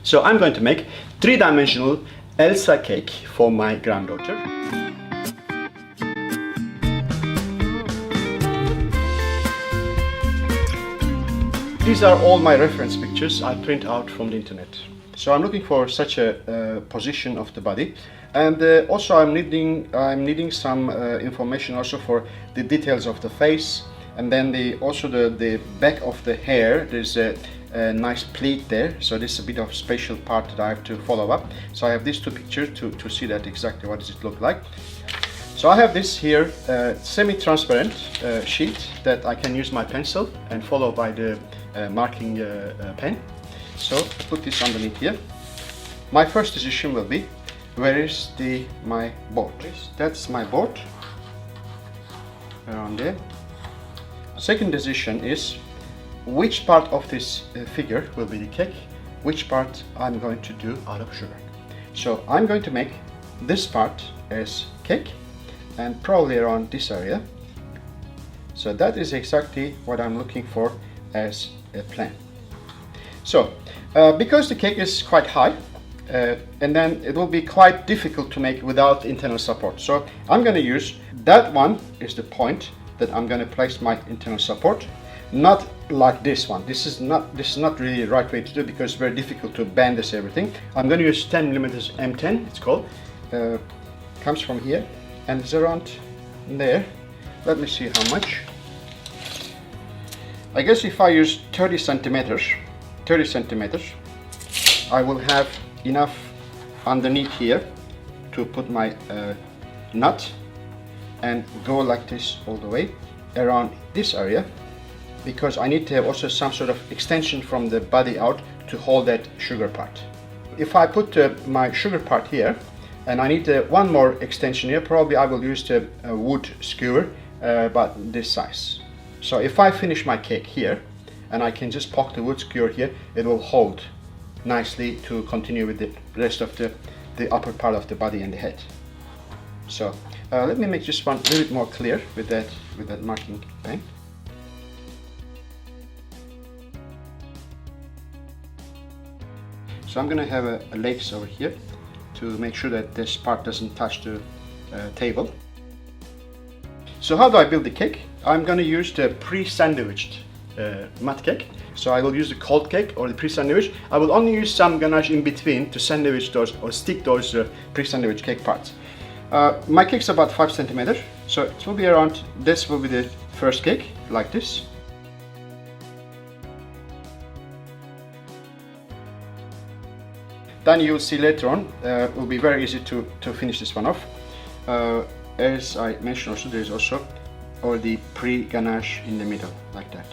So I'm going to make three-dimensional Elsa cake for my granddaughter. These are all my reference pictures I print out from the internet. So I'm looking for such a position of the body, and also I'm needing some information also for the details of the face, and then also the back of the hair. There's a nice pleat there, so this is a bit of spatial part that I have to follow up. So I have these two pictures to see that exactly what does it look like. So I have this here semi-transparent sheet that I can use my pencil and follow by the marking pen. So put this underneath here. My first decision will be, where is my board? That's my board, around there. Second decision is, which part of this figure will be the cake, which part I'm going to do out of sugar. So I'm going to make this part as cake, and probably around this area. So that is exactly what I'm looking for as a plan. So because the cake is quite high, and then it will be quite difficult to make without internal support. So I'm going to use that one is the point that I'm going to place my internal support, not like this one. This is not really the right way to do, because it's very difficult to bend this everything. I'm going to use 10 millimeters M10. It's called. Comes from here and it's around there. Let me see how much. I guess if I use 30 centimeters, I will have enough underneath here to put my nut and go like this all the way around this area, because I need to have also some sort of extension from the body out to hold that sugar part. If I put my sugar part here, and I need one more extension here, probably I will use the wood skewer, but this size. So if I finish my cake here, and I can just poke the wood skewer here, it will hold nicely to continue with the rest of the upper part of the body and the head. So let me make this one a little bit more clear with that marking pen. So I'm going to have a legs over here to make sure that this part doesn't touch the table. So how do I build the cake? I'm going to use the pre-sandwiched mud cake. So I will use the cold cake or the pre-sandwich. I will only use some ganache in between to sandwich those or stick those pre-sandwich cake parts. My cake's about 5 centimeters, so it will be around, this will be the first cake, like this. Then you'll see later on, it will be very easy to finish this one off. As I mentioned also, there is also already pre-ganache in the middle, like that.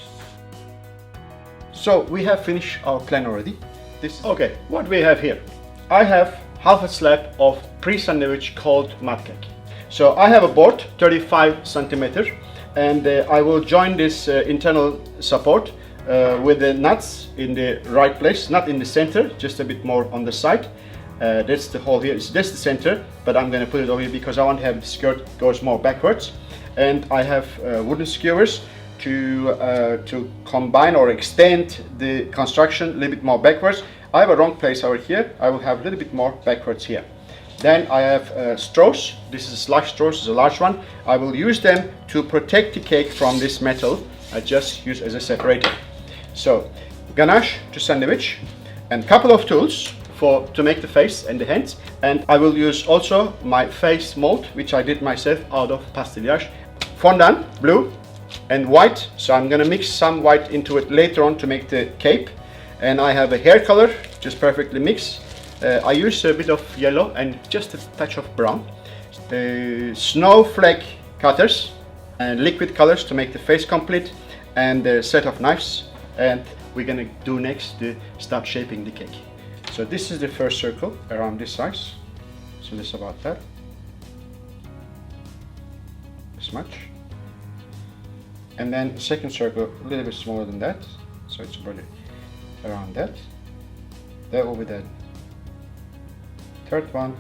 So we have finished our plan already. This is okay, what we have here. I have half a slab of pre-sandwich cold mud cake. So I have a board, 35 centimeters, and I will join this internal support with the nuts in the right place, not in the center, just a bit more on the side. That's the hole here. That's the center, but I'm going to put it over here because I want to have the skirt goes more backwards. And I have wooden skewers to combine or extend the construction a little bit more backwards. I have a wrong place over here. I will have a little bit more backwards here. Then I have straws. This is a slush straw, this is a large one. I will use them to protect the cake from this metal. I just use as a separator. So ganache to sandwich, and a couple of tools to make the face and the hands. And I will use also my face mold, which I did myself out of pastillage. Fondant, blue and white. So I'm gonna mix some white into it later on to make the cape. And I have a hair color, just perfectly mixed. I use a bit of yellow and just a touch of brown. Snowflake cutters and liquid colors to make the face complete, and a set of knives. And we're gonna do next to start shaping the cake. So this is the first circle around this size. So this is about that. This much. And then second circle a little bit smaller than that. So it's about around that. That will be the third one,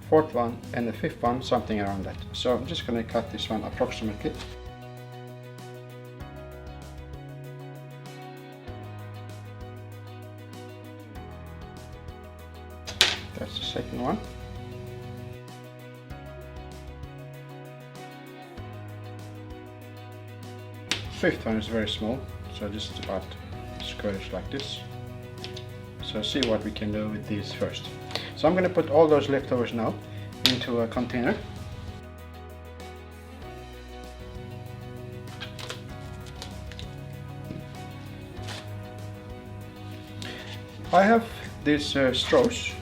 fourth one, and the fifth one, something around that. So I'm just going to cut this one approximately. That's the second one. Fifth one is very small, so just about squarish like this. So see what we can do with these first. So I'm going to put all those leftovers now into a container. I have these straws.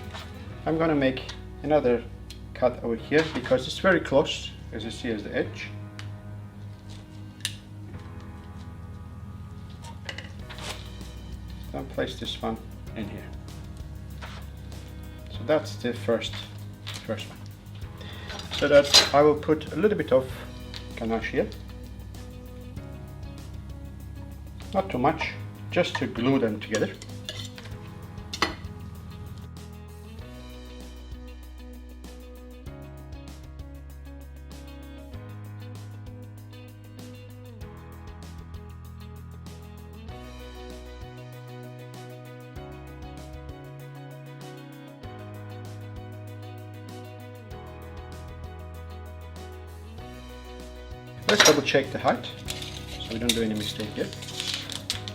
I'm going to make another cut over here because it's very close, as you see, as the edge. I'll place this one in here. So that's the first one. So that I will put a little bit of ganache here. Not too much, just to glue them together. Let's double check the height, so we don't do any mistake here.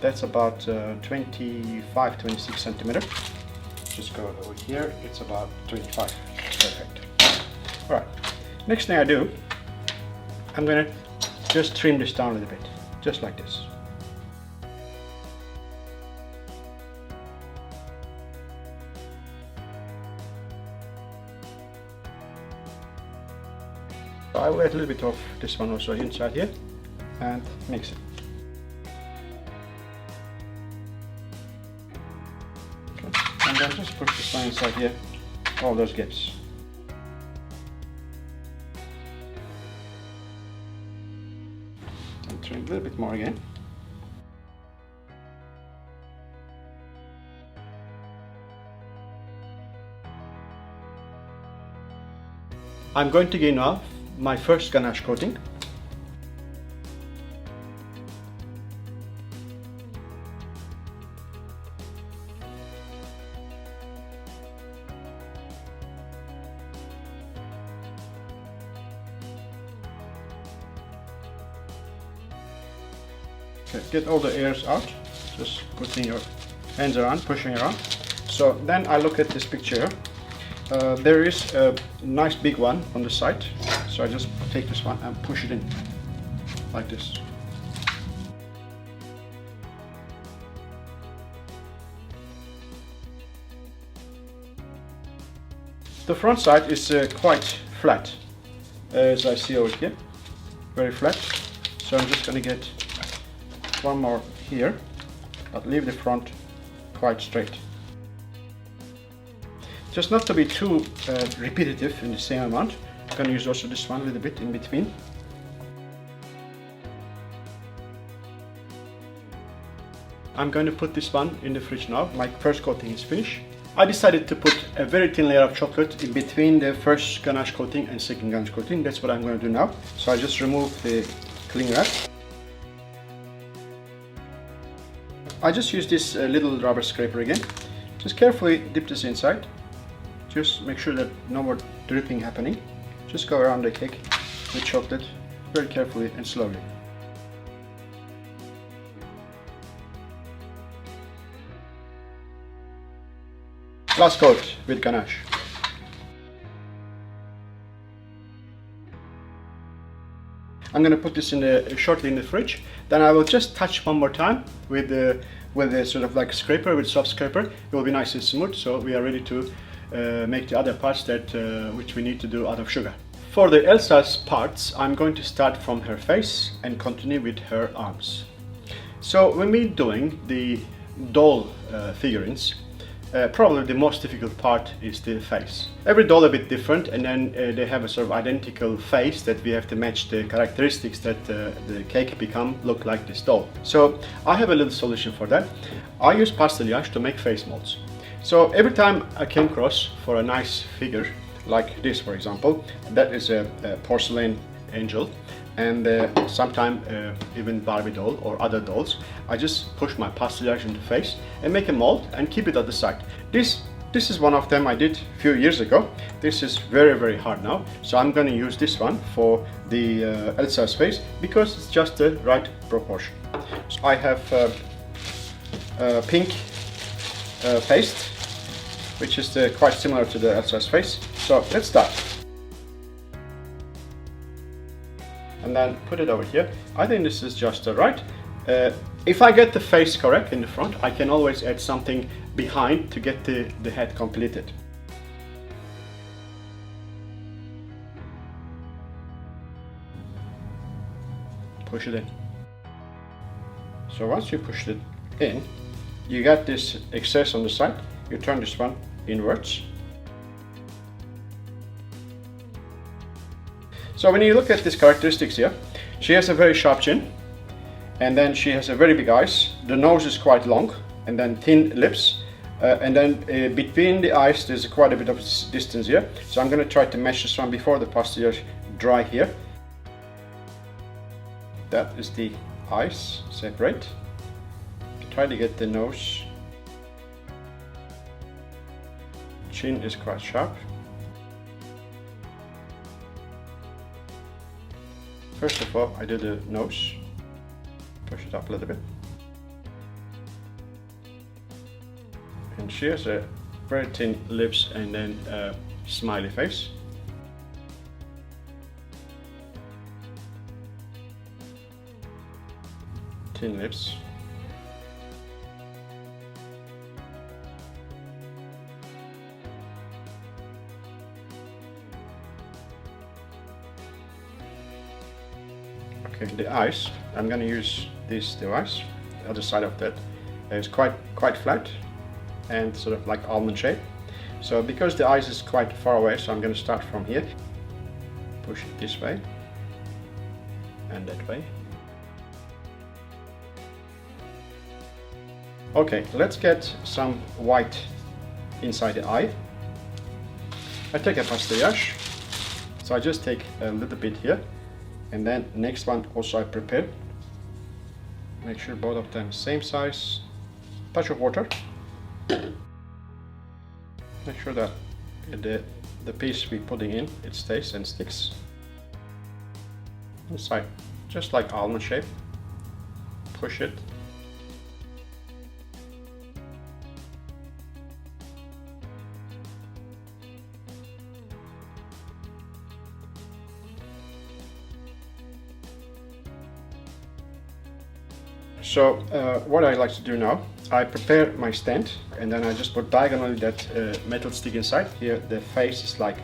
That's about 25-26 centimeter. Just go over here, it's about 25. Perfect. Alright, next thing I do, I'm going to just trim this down a little bit, just like this. I will add a little bit of this one also inside here and mix it. Okay. And then just push this one inside here, all those gaps. And trim a little bit more again. I'm going to give now my first ganache coating. Okay, get all the airs out, just putting your hands around, pushing around. So then I look at this picture. There is a nice big one on the side. So I just take this one and push it in, like this. The front side is quite flat, as I see over here, very flat. So I'm just going to get one more here, but leave the front quite straight. Just not to be too repetitive in the same amount. I'm going to use also this one a little bit in between. I'm going to put this one in the fridge now. My first coating is finished. I decided to put a very thin layer of chocolate in between the first ganache coating and second ganache coating. That's what I'm going to do now. So I just remove the cling wrap. I just use this little rubber scraper again. Just carefully dip this inside. Just make sure that no more dripping happening. Just go around the cake with chocolate very carefully and slowly. Last coat with ganache. I'm going to put this shortly in the fridge. Then I will just touch one more time with the sort of like scraper, with soft scraper. It will be nice and smooth. So we are ready to make the other parts that which we need to do out of sugar. For the Elsa's parts, I'm going to start from her face and continue with her arms. So when we're doing the doll figurines, probably the most difficult part is the face. Every doll a bit different, and then they have a sort of identical face that we have to match the characteristics that the cake look like this doll. So I have a little solution for that. I use pastillage to make face molds. So every time I came across for a nice figure like this, for example, that is a porcelain angel, and sometimes even Barbie doll or other dolls, I just push my pastillage into the face and make a mold and keep it at the side. This This is one of them I did a few years ago. This is very hard now, so I'm going to use this one for the Elsa's face because it's just the right proportion. So I have pink paste, which is quite similar to the Elsa's face. So let's start. And then put it over here. I think this is just right. If I get the face correct in the front, I can always add something behind to get the head completed. Push it in. So once you push it in, you get this excess on the side. You turn this one inwards. So when you look at these characteristics here, she has a very sharp chin, and then she has a very big eyes. The nose is quite long, and then thin lips, and then between the eyes there's quite a bit of distance here. So I'm going to try to mesh this one before the pastillage dry here. That is the eyes separate. Try to get the nose. Chin is quite sharp. First of all, I do the nose. Push it up a little bit. And she has a very thin lips and then a smiley face. Thin lips. Okay, the eyes, I'm going to use this device. The other side of that is quite flat and sort of like almond shape. So because the eyes is quite far away, so I'm going to start from here. Push it this way and that way. Okay, let's get some white inside the eye. I take a pastillage, so I just take a little bit here. And then next one also I prepare. Make sure both of them same size. Touch of water. Make sure that the piece we're putting in, it stays and sticks. Inside, just like almond shape. Push it. So what I like to do now, I prepare my stand and then I just put diagonally that metal stick inside. Here the face is like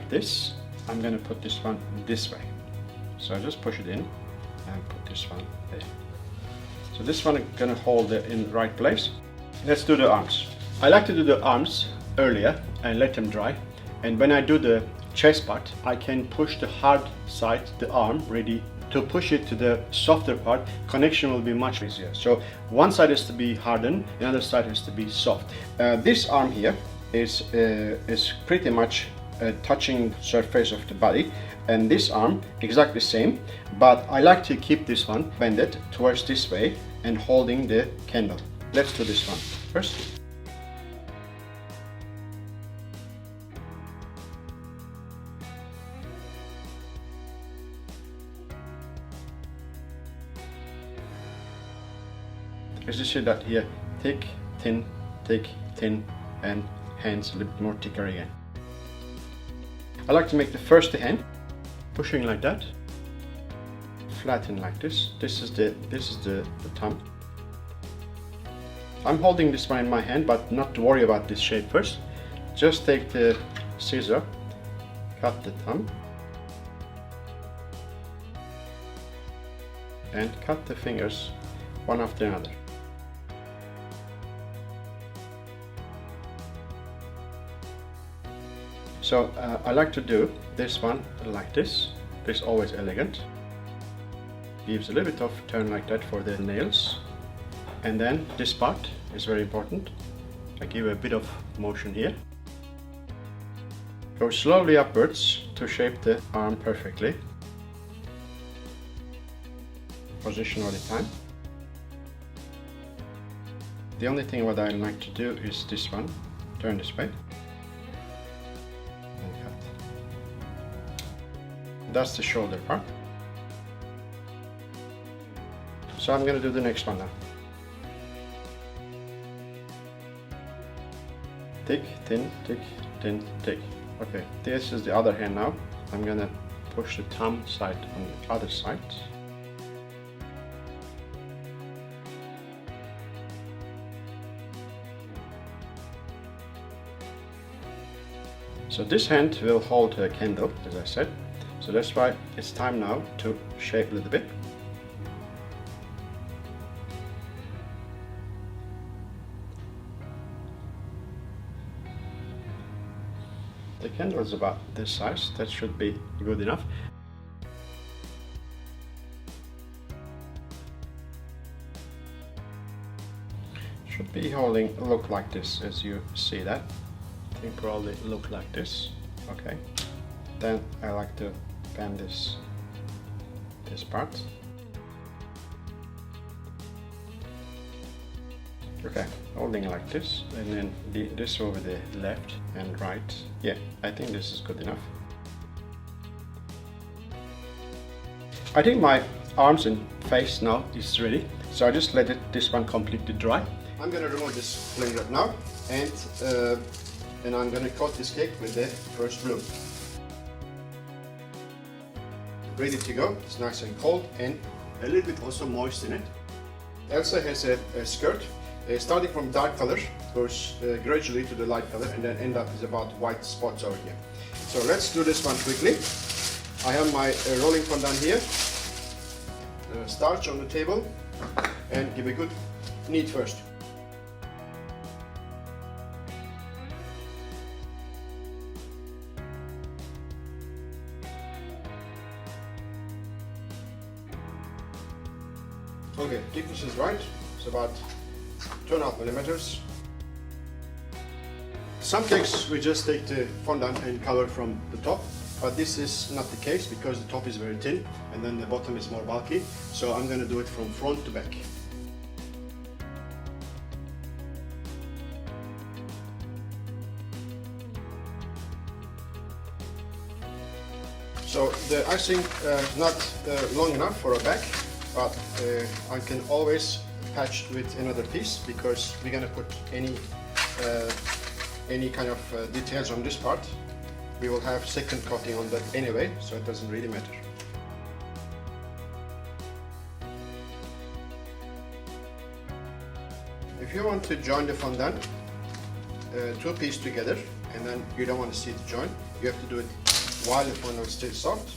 this. I'm going to put this one this way. So I just push it in and put this one there. So this one is going to hold it in the right place. Let's do the arms. I like to do the arms earlier and let them dry. And when I do the chest part, I can push the hard side, the arm, ready to push it to the softer part. Connection will be much easier. So one side has to be hardened, the other side has to be soft. This arm here is pretty much touching surface of the body, and this arm exactly the same, but I like to keep this one bended towards this way and holding the candle. Let's do this one first. As you see that here, thick, thin, and hands a little bit more thicker again. I like to make the first hand, pushing like that, flatten like this. This is the thumb. I'm holding this one in my hand, but not to worry about this shape first. Just take the scissor, cut the thumb, and cut the fingers one after another. So I like to do this one like this. It's always elegant. Gives a little bit of turn like that for the nails. And then this part is very important. I give a bit of motion here. Go slowly upwards to shape the arm perfectly. Position all the time. The only thing what I like to do is this one. turn this way, and cut. That's the shoulder part. So I'm going to do the next one now. Thick, thin, thick, thin, thick. Okay, this is the other hand now. I'm going to push the thumb side on the other side. So this hand will hold a candle, as I said. So that's why it's time now to shape a little bit. The candle is about this size. That should be good enough. Should be holding look like this, as you see that. I think probably look like this. Okay. Then I like to bend this part. Okay, holding like this, and then this over the left and right. Yeah, I think this is good enough. I think my arms and face now is ready, so I just let this one completely dry. I'm gonna remove this cling wrap now, and I'm gonna coat this cake with the first bloom. Ready to go. It's nice and cold and a little bit also moist in it. Elsa has a skirt. Starting from dark color, goes gradually to the light color, and then end up is about white spots over here. So let's do this one quickly. I have my rolling fondant here, starch on the table, and give a good knead first. Okay, thickness is right. It's about 2.5 millimeters. Some cakes we just take the fondant and color from the top, but this is not the case because the top is very thin and then the bottom is more bulky. So I'm going to do it from front to back. So the icing is not long enough for a back, but I can always patch with another piece because we're gonna put any kind of details on this part. We will have second coating on that anyway, so it doesn't really matter. If you want to join the fondant, two pieces together, and then you don't want to see the joint, you have to do it while the fondant is still soft.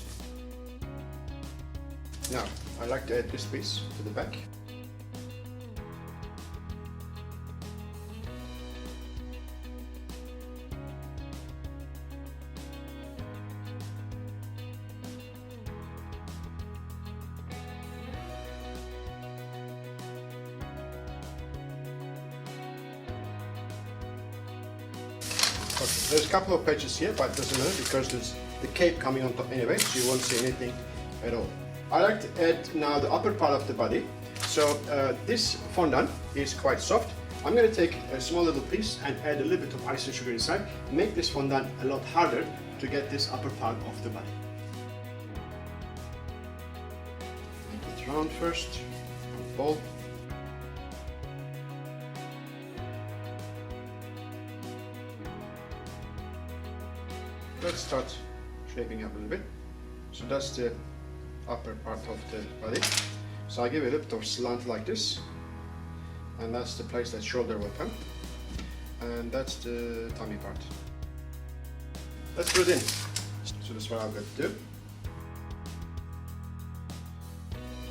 Now, I like to add this piece to the back. Okay, there's a couple of patches here, but it doesn't matter because there's the cape coming on top anyway, so you won't see anything at all. I like to add now the upper part of the body. So this fondant is quite soft. I'm going to take a small little piece and add a little bit of icing sugar inside, make this fondant a lot harder to get this upper part of the body. Make it round first, ball. Let's start shaping up a little bit. So that's the upper part of the body. So I give it a little bit of slant like this, and that's the place that shoulder will come, and that's the tummy part. Let's put it in. So that's what I'm going to do.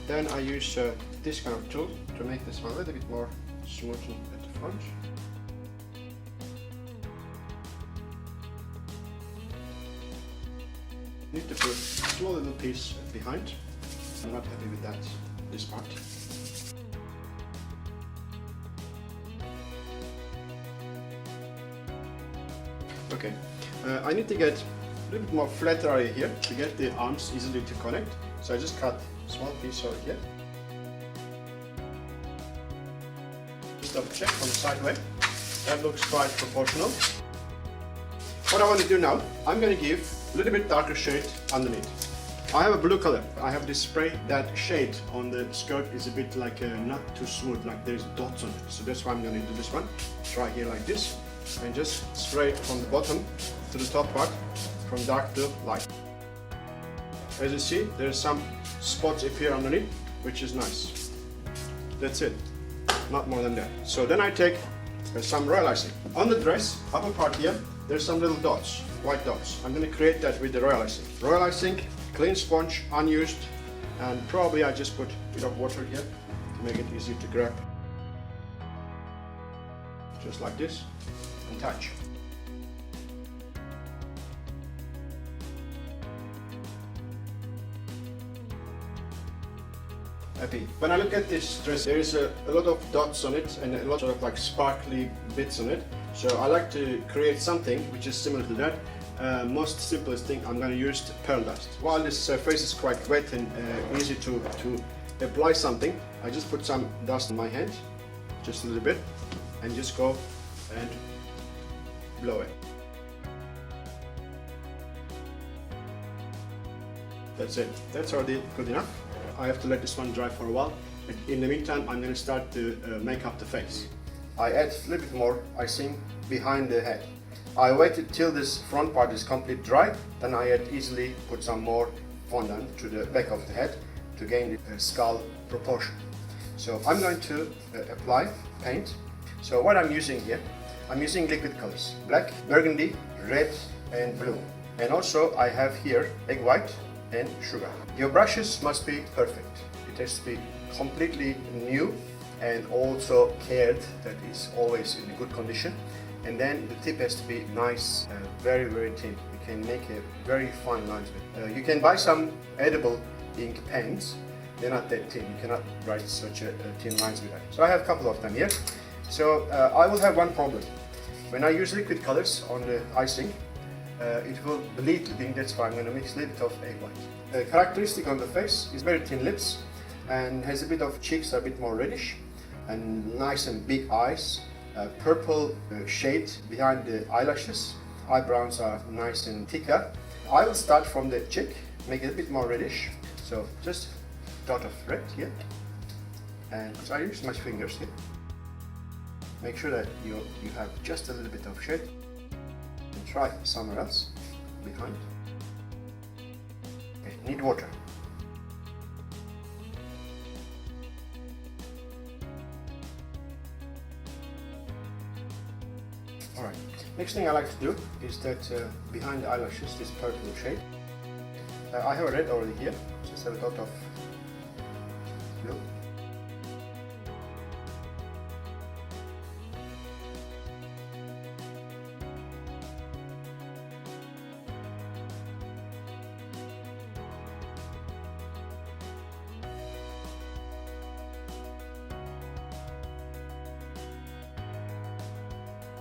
Then I use this kind of tool to make this one a little bit more smooth at the front. Need to put a small little piece behind. I'm not happy with that, this part. Okay, I need to get a little bit more flat area here to get the arms easily to connect. So I just cut a small piece over here. Just double check on the side way. That looks quite proportional. What I want to do now, I'm going to give a little bit darker shade underneath. I have a blue color. I have this spray. That shade on the skirt is a bit like not too smooth, like there's dots on it. So that's why I'm going to do this one. Try here like this, and just spray it from the bottom to the top part, from dark to light. As you see, there's some spots appear underneath, which is nice. That's it, not more than that. So then I take some royal icing. On the dress, upper part here, there's some little dots, white dots. I'm going to create that with the royal icing. Royal icing, clean sponge, unused, and probably I just put a bit of water here to make it easy to grab. Just like this, and touch. Happy. When I look at this dress, there is a lot of dots on it and a lot of like sparkly bits on it. So I like to create something which is similar to that. Most simplest thing, I'm going to use pearl dust. While this surface is quite wet and easy to apply something, I just put some dust on my hand, just a little bit, and just go and blow it. That's it. That's already good enough. I have to let this one dry for a while. In the meantime, I'm going to start to make up the face. I add a little bit more icing behind the head. I waited till this front part is completely dry, then I easily put some more fondant to the back of the head to gain the skull proportion. So I'm going to apply paint. So what I'm using here, I'm using liquid colors: black, burgundy, red and blue. And also I have here egg white and sugar. Your brushes must be perfect. It has to be completely new and also cared that is always in good condition. And then the tip has to be nice, very thin. You can make a very fine lines with it. You can buy some edible ink pens. They're not that thin. You cannot write such a thin lines with that. So I have a couple of them here. So I will have one problem. When I use liquid colors on the icing, it will bleed the ink. That's why I'm going to mix a little bit of egg white. Characteristic on the face is very thin lips and has a bit of cheeks, a bit more reddish, and nice and big eyes. Purple shade behind the eyelashes. Eyebrows are nice and thicker. I will start from the cheek, make it a bit more reddish. So just dot of red here, and I use my fingers here. Make sure that you have just a little bit of shade. And try somewhere else behind. Okay, need water. Alright, next thing I like to do is that behind the eyelashes, this purple shade. I have a red already here, just have a dot of blue.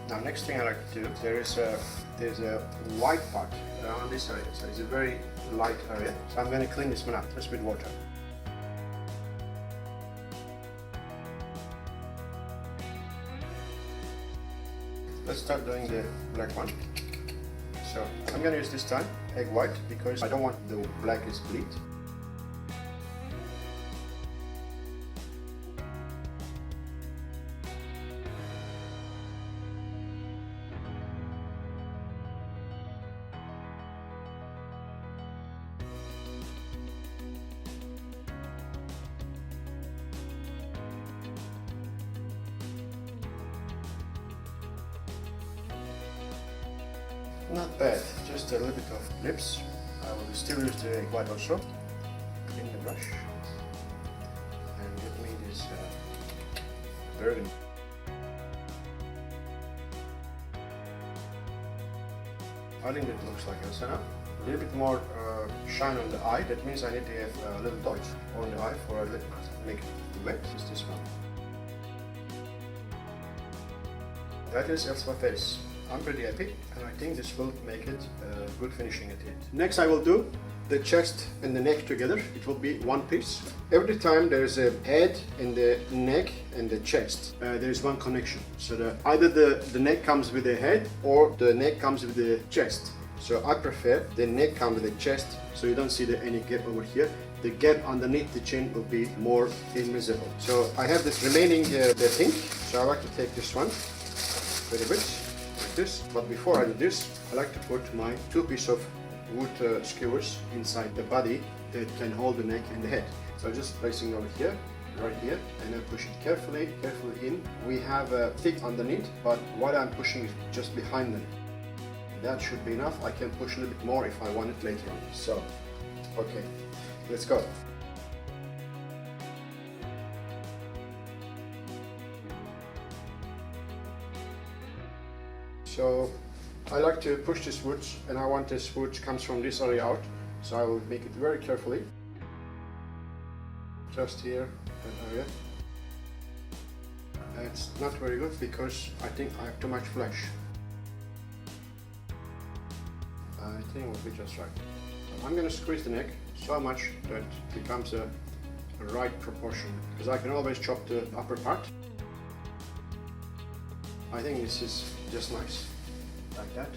Now, next thing I like to do, there's a white part around this area, so it's a very light area. So I'm going to clean this one up just with water. Let's start doing the black one. So I'm going to use this time egg white because I don't want the black to bleed. Not bad, just a little bit of lips. I will still use the egg white also in the brush. And give me this burgundy. I think that looks like Elsa now. A little bit more shine on the eye. That means I need to have a little dot on the eye for a little make it wet. Is this one. That is Elsa's face. I'm pretty happy, and I think this will make it good finishing at the end. Next I will do the chest and the neck together. It will be one piece. Every time there's a head in the neck and the chest, there's one connection. So either the neck comes with the head or the neck comes with the chest. So I prefer the neck comes with the chest, so you don't see any gap over here. The gap underneath the chin will be more invisible. So I have this remaining the pink, so I like to take this one a little bit like this. But before I do this, I like to put my two pieces of wood skewers inside the body that can hold the neck and the head. So I'm just placing over here, right here, and then push it carefully in. We have a thick underneath, but what I'm pushing is just behind them. That should be enough. I can push a little bit more if I want it later on. So, okay, let's go. So I like to push this wood, and I want this wood comes from this area out, so I will make it very carefully. Just here, that area. It's not very good because I think I have too much flesh. I think it will be just right. So I'm going to squeeze the neck so much that it becomes a right proportion, because I can always chop the upper part. I think this is just nice, like that.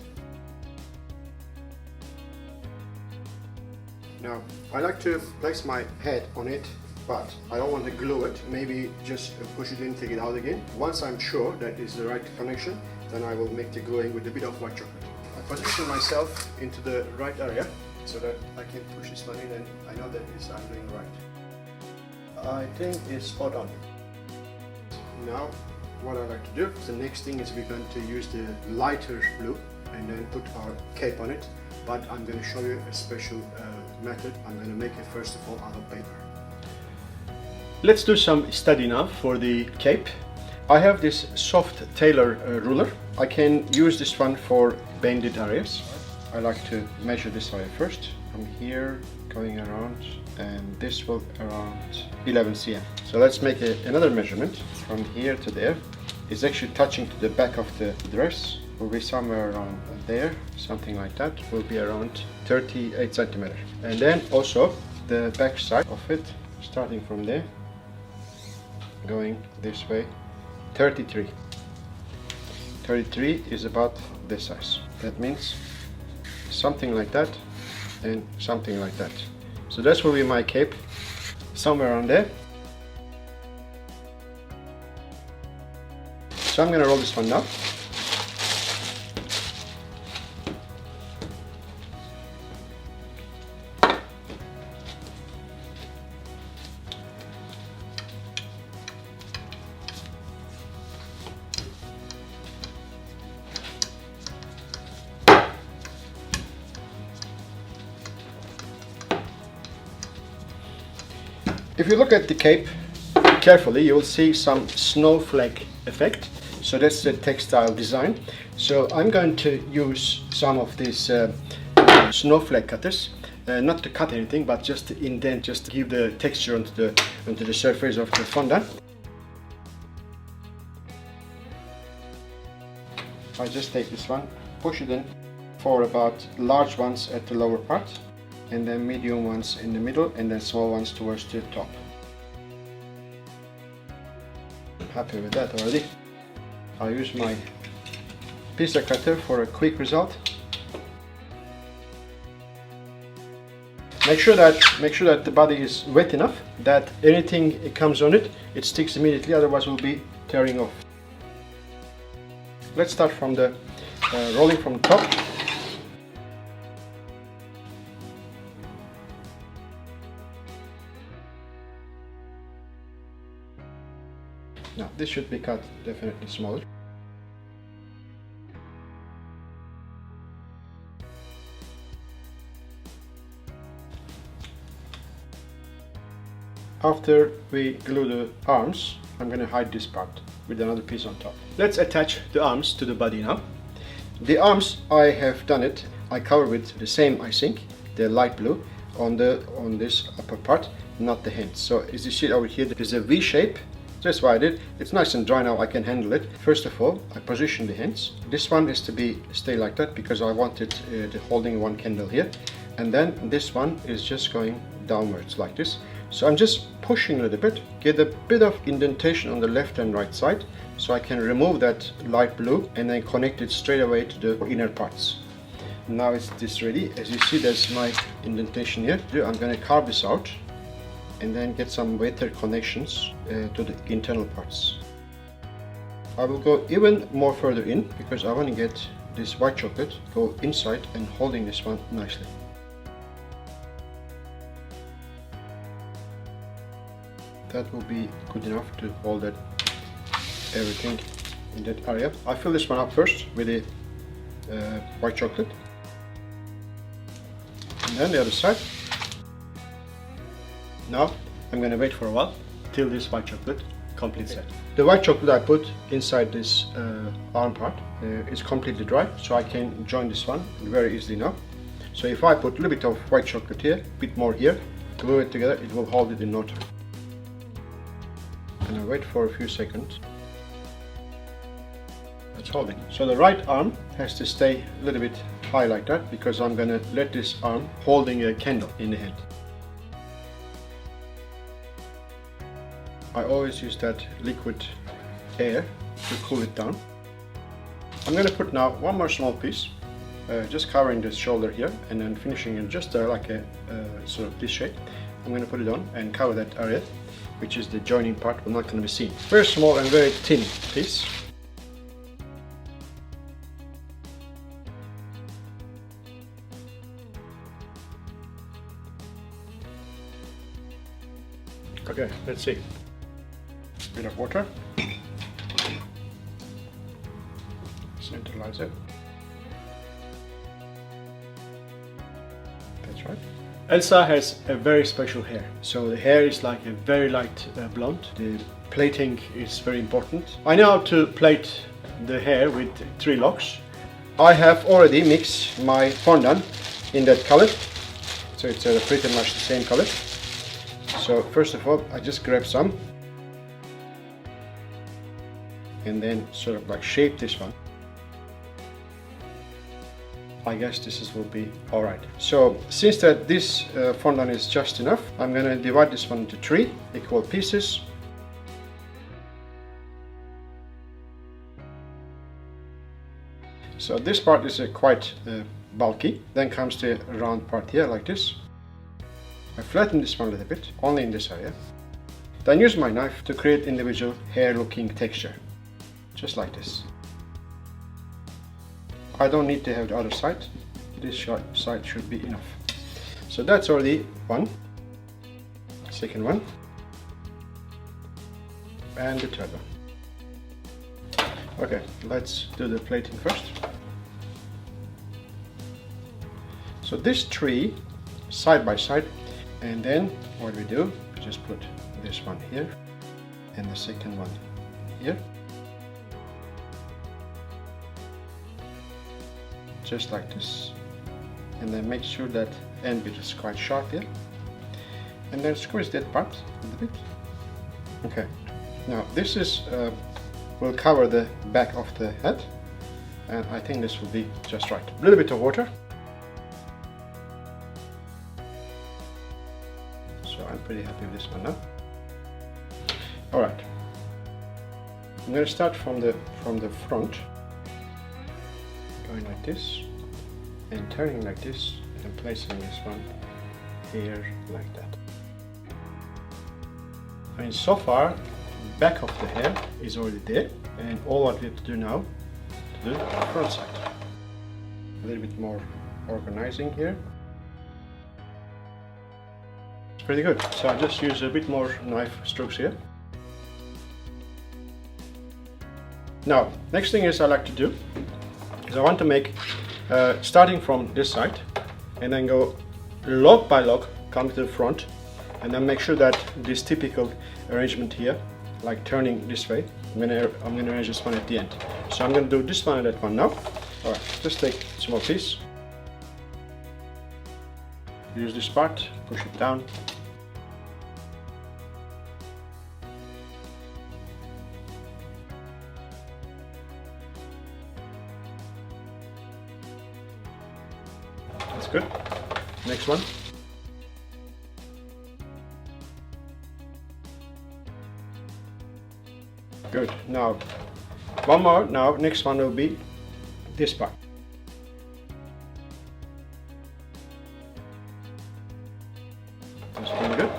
Now, I like to place my head on it, but I don't want to glue it. Maybe just push it in, take it out again. Once I'm sure that is the right connection, then I will make the gluing with a bit of white chocolate. I position myself into the right area so that I can push this one in, and I know that I'm doing right. I think it's spot on. Now, what I like to do, the next thing is we're going to use the lighter blue and then put our cape on it, but I'm going to show you a special method. I'm going to make it first of all out of paper. Let's do some study now for the cape. I have this soft tailor ruler. I can use this one for bended areas. I like to measure this area first, from here going around, and this will around 11 cm. So let's make another measurement from here to there. It's actually touching to the back of the dress. Will be somewhere around there, something like that. Will be around 38 cm. And then also the back side of it, starting from there, going this way, 33. 33 is about this size. That means something like that and something like that. So that will be my cape, somewhere around there. So I'm going to roll this one down. If you look at the cape carefully, you will see some snowflake effect. So that's the textile design. So I'm going to use some of these snowflake cutters, not to cut anything, but just to indent, just to give the texture onto the surface of the fondant. I just take this one, push it in for about large ones at the lower part, and then medium ones in the middle, and then small ones towards the top. I'm happy with that already. I'll use my pizza cutter for a quick result. Make sure that the body is wet enough that anything it comes on it, it sticks immediately, otherwise we'll be tearing off. Let's start from the rolling from the top. Now this should be cut definitely smaller. After we glue the arms, I'm going to hide this part with another piece on top. Let's attach the arms to the body now. The arms, I have done it. I cover with the same icing, the light blue, on this upper part, not the hands. So as you see over here, there's a V shape. That's why I did. It's nice and dry now, I can handle it. First of all, I position the hands. This one is to stay like that because I wanted the holding one candle here. And then this one is just going downwards like this. So I'm just pushing a little bit, get a bit of indentation on the left and right side so I can remove that light blue and then connect it straight away to the inner parts. Now it's this ready. As you see, there's my indentation here. I'm going to carve this out and then get some better connections to the internal parts. I will go even more further in because I want to get this white chocolate go inside and holding this one nicely. That will be good enough to hold that everything in that area. I fill this one up first with the white chocolate, and then the other side. Now I'm going to wait for a while till this white chocolate completes it. The white chocolate I put inside this arm part is completely dry, so I can join this one very easily now. So if I put a little bit of white chocolate here, a bit more here, glue it together, it will hold it in no time. And I wait for a few seconds. It's holding. So the right arm has to stay a little bit high like that because I'm going to let this arm holding a candle in the hand. I always use that liquid air to cool it down. I'm going to put now one more small piece, just covering the shoulder here and then finishing in just like a sort of this shape. I'm going to put it on and cover that area, which is the joining part, but not going to be seen. Very small and very thin piece. Okay, let's see. A bit of water. Centralize it. That's right. Elsa has a very special hair. So the hair is like a very light blonde. The plating is very important. I know how to plait the hair with 3 locks. I have already mixed my fondant in that color. So it's pretty much the same color. So first of all, I just grab some and then sort of like shape this one. I guess will be alright. So since that this fondant is just enough, I'm going to divide this one into 3 equal pieces. So this part is quite bulky. Then comes the round part here like this. I flatten this one a little bit, only in this area. Then use my knife to create individual hair looking texture, just like this. I don't need to have the other side. This side should be enough. So that's already one. Second one. And the third one. Okay, let's do the plating first. So this 3 side by side. And then what we do, just put this one here and the second one here. Just like this. And then make sure that end bit is quite sharp here. And then squeeze that part a little bit. Okay. Now this is will cover the back of the head. And I think this will be just right. A little bit of water. I'm pretty happy with this one now. Alright. I'm going to start from the front, going like this and turning like this and placing this one here like that. I mean, so far the back of the hair is already there, and all what we have to do now to do the front side. A little bit more organizing here. Pretty good. So I just use a bit more knife strokes here. Now, next thing is I like to do is I want to make starting from this side and then go log by log, come to the front, and then make sure that this typical arrangement here, like turning this way, I'm gonna arrange this one at the end. So I'm gonna do this one and that one now. All right, just take a small piece. Use this part, push it down. That's good. Next one. Good. Now, one more. Now, next one will be this part. That's pretty good.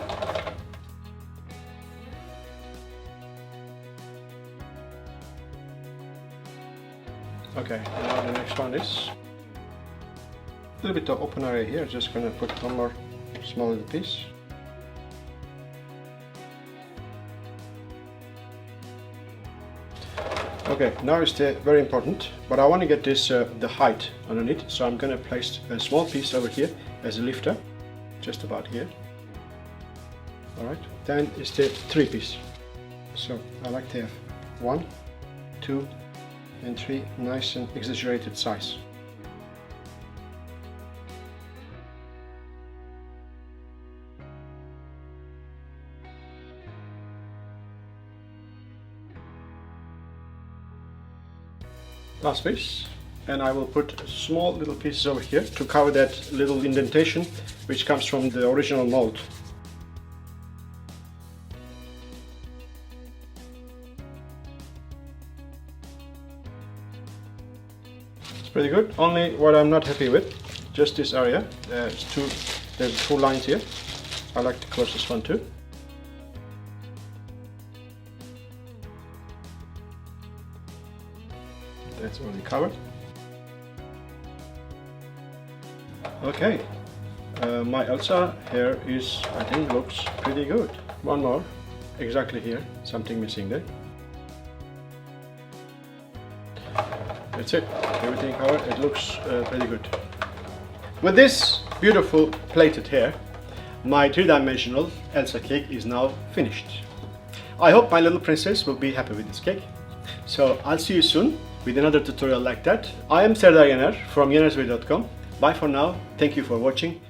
Okay, now the next one is a little bit of open area here. Just gonna put one more small little piece. Okay, now it's very important, but I want to get this the height underneath, so I'm gonna place a small piece over here as a lifter, just about here. All right, then it's the 3 piece. So I like to have 1, 2, and 3 nice and exaggerated size. Last piece, and I will put small little pieces over here to cover that little indentation which comes from the original mold. It's pretty good. Only what I'm not happy with, just this area. There's 2 lines here. I like to close this one too. That's already covered. Okay, my Elsa here is, I think, looks pretty good. One more, exactly here, something missing there. That's it, everything covered. It looks pretty good. With this beautiful plated hair, my 3-dimensional Elsa cake is now finished. I hope my little princess will be happy with this cake. So I'll see you soon with another tutorial like that. I am Serdar Yener from yennersway.com. Bye for now. Thank you for watching.